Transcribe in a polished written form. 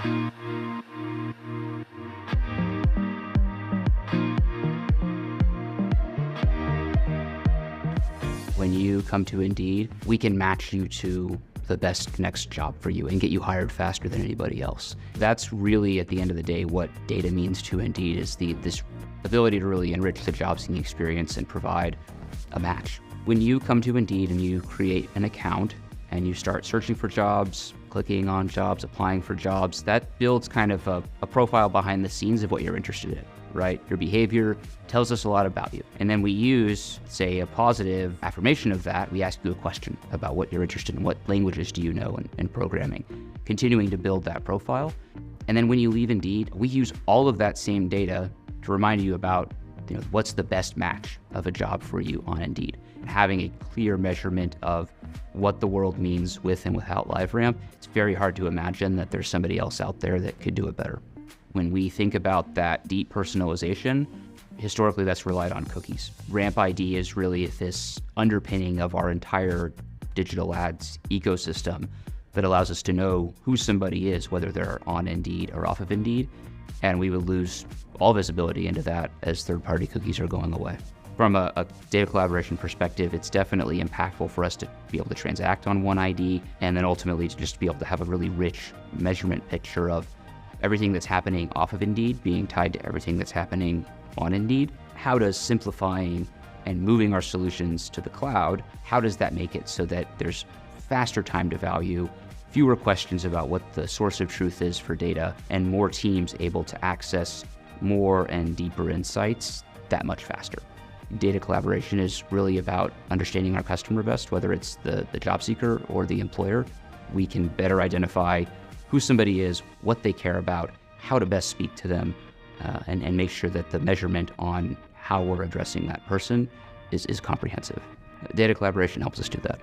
When you come to Indeed, we can match you to the best next job for you and get you hired faster than anybody else. That's really, at the end of the day, what data means to Indeed, is this ability to really enrich the job seeking experience and provide a match. When you come to Indeed and you create an account and you start searching for jobs, clicking on jobs, applying for jobs, that builds kind of a profile behind the scenes of what you're interested in, right? Your behavior tells us a lot about you. And then we use, say, a positive affirmation of that. We ask you a question about what you're interested in, what languages do you know in programming, continuing to build that profile. And then when you leave Indeed, we use all of that same data to remind you about what's the best match of a job for you on Indeed. Having a clear measurement of what the world means with and without LiveRamp, it's very hard to imagine that there's somebody else out there that could do it better. When we think about that deep personalization, historically that's relied on cookies. RampID is really this underpinning of our entire digital ads ecosystem that allows us to know who somebody is, whether they're on Indeed or off of Indeed, and we would lose all visibility into that as third-party cookies are going away. From a data collaboration perspective, it's definitely impactful for us to be able to transact on one ID, and then ultimately to just be able to have a really rich measurement picture of everything that's happening off of Indeed being tied to everything that's happening on Indeed. How does simplifying and moving our solutions to the cloud, how does that make it so that there's faster time to value, fewer questions about what the source of truth is for data, and more teams able to access more and deeper insights that much faster? Data collaboration is really about understanding our customer best, whether it's the job seeker or the employer. We can better identify who somebody is, what they care about, how to best speak to them, and make sure that the measurement on how we're addressing that person is comprehensive. Data collaboration helps us do that.